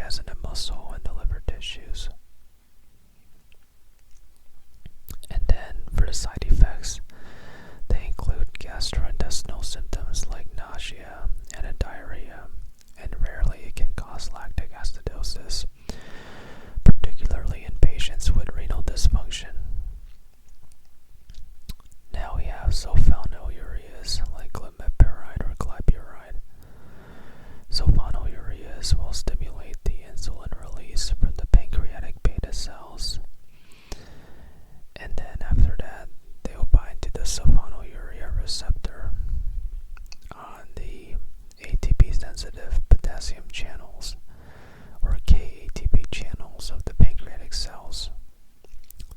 as in the muscle and the liver tissues. And then for the side effects, they include gastrointestinal symptoms like nausea and diarrhea, and rarely it can cause lactic acidosis, particularly in patients with renal dysfunction. Now we have sulfonylureas like glimepiride or glyburide. Sulfonylureas will stimulate the insulin release from the pancreatic beta cells, and then after that they will bind to the sulfonylurea receptor on the ATP-sensitive potassium channels, or KATP channels of the pancreatic cells.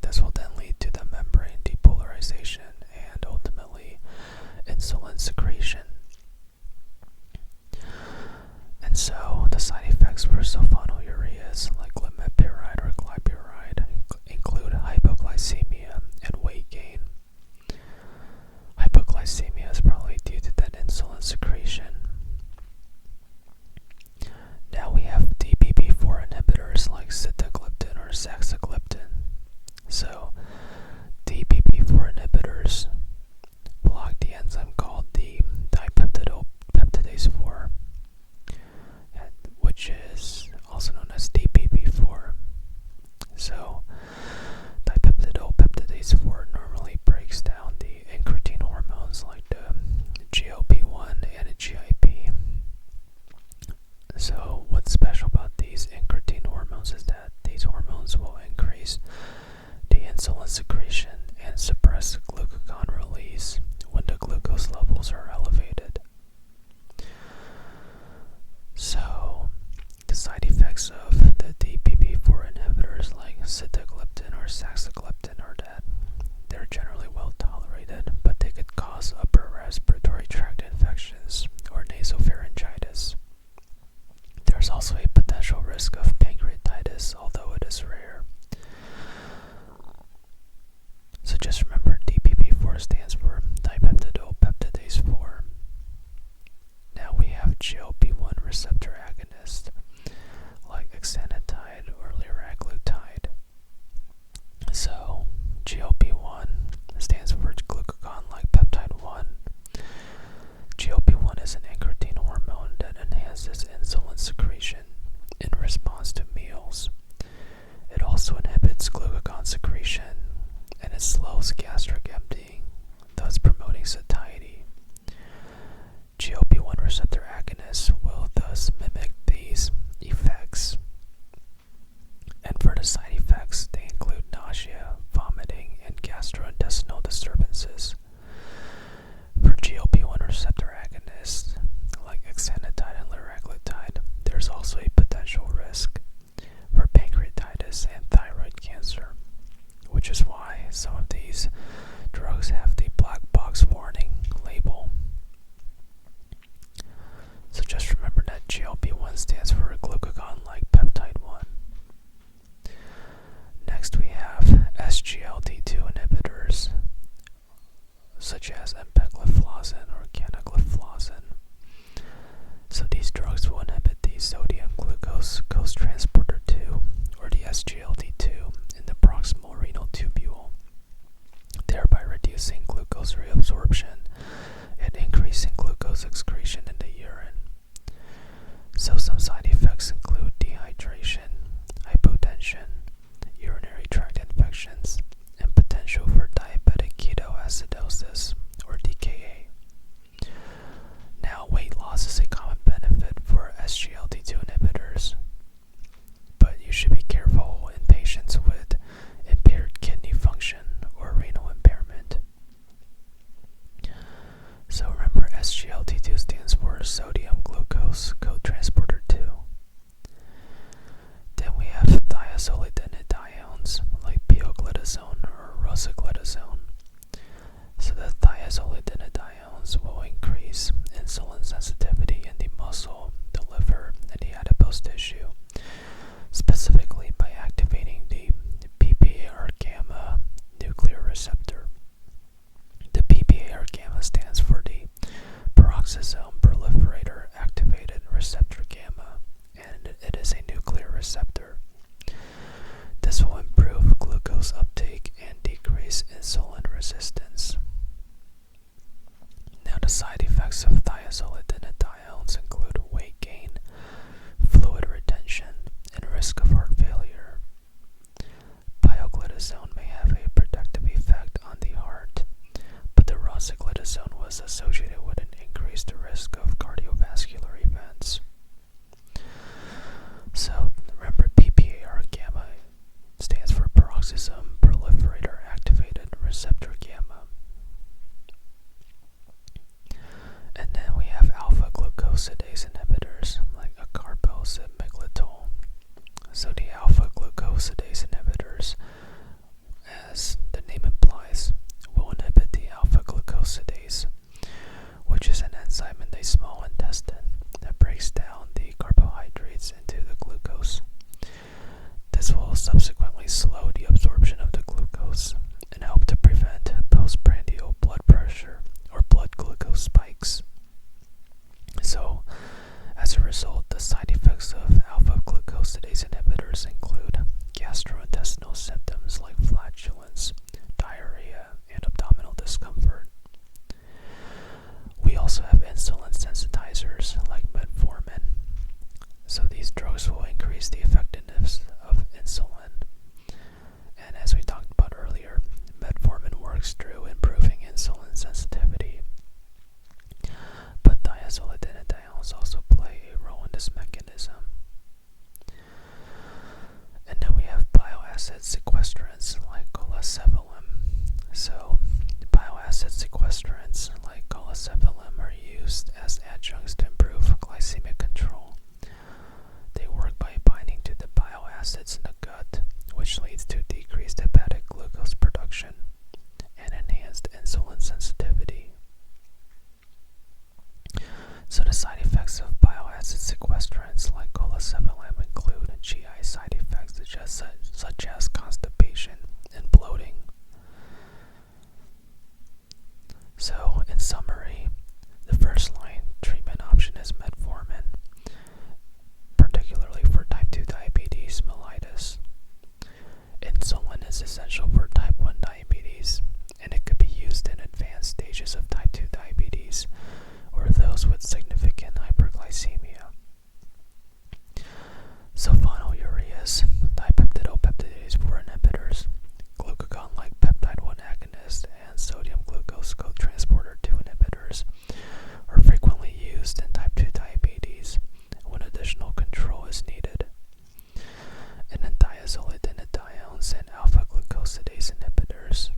This will then lead to the membrane depolarization and ultimately insulin secretion. And so the side effects for sulfonylureas like glimepiride or glyburide include hypoglycemia and weight gain. Hypoglycemia is probably due to that insulin secretion. Now we have DPP-4 inhibitors like sitagliptin or saxagliptin. So DPP-4 inhibitors block the enzyme called the dipeptidase 4, which is also known as DPP-4. So dipeptidase 4 normally breaks down the incretin hormones like the GLP-1 and the GIP. So what's special about these incretin hormones is that these hormones will increase the insulin secretion and suppress glucagon release when the glucose levels are elevated. So the side effects of the DPP-4 inhibitors like sitagliptin or saxagliptin are that they're generally well tolerated, but they could cause upper respiratory tract infections or nasopharyngitis. There's also a potential risk of pancreatitis, although it is rare. So just remember, DPP-4 stands for dipeptidopeptidase 4. Now we have GLP-1 receptor agonists like exenatide or liraglutide. So GLP-1 stands for glucagon-like peptide 1. GLP-1 is an incretin hormone that enhances insulin secretion in response to meals. It also inhibits glucagon secretion, and it slows gastric emptying, thus promoting satiety. GLP-1 receptor agonists will thus mimic these effects. And for the side effects, they include nausea, vomiting, and gastrointestinal disturbances. For GLP-1 receptor agonists, like exenatide and liraglutide, there's also a potential risk for pancreatitis and thyroid cancer, which is why some of these drugs have the black box warning label. So just remember that GLP-1 stands for glucagon-like peptide 1. Next we have SGLT2 inhibitors, such as empagliflozin or canagliflozin. So these drugs will inhibit the sodium glucose cotransporter 2, or the SGLT2, in the proximal renal tubule, thereby reducing glucose reabsorption and increasing glucose excretion in the urine. So some side effects include increase the effectiveness of insulin. And as we talked about earlier, metformin works through improving insulin sensitivity. But thiazolidinediones also play a role in this mechanism. And then we have bioacid sequestrants like cholecyphilin. So, bioacid sequestrants like cholecyphilin are used as adjuncts to improve glycemic control. They work by binding to the bioacids in the gut, which leads to decreased hepatic glucose production and enhanced insulin sensitivity. So the side effects of bioacid sequestrants like cholecyphilin include GI side effects such as constipation and bloating. So in summary, the first line treatment option is metformin, particularly for type 2 diabetes mellitus. Insulin is essential for type 1 diabetes, and it could be used in advanced stages of type 2 diabetes or those with significant hyperglycemia. Sulfonylureas, dipeptidopeptidase 4 inhibitors, glucagon-like peptide 1 agonists, and sodium glucose cotransporter 2 inhibitors are frequently used in type 2 diabetes when additional control is needed. And then thiazolidinediones and alpha-glucosidase inhibitors.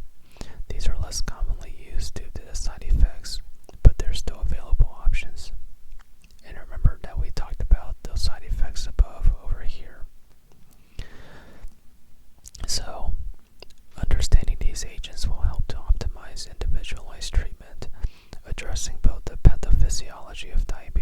These are less commonly used due to the side effects, but they're still available options. And remember that we talked about those side effects above over here. So, understanding these agents will help to optimize individualized treatment, addressing both the pathophysiology of diabetes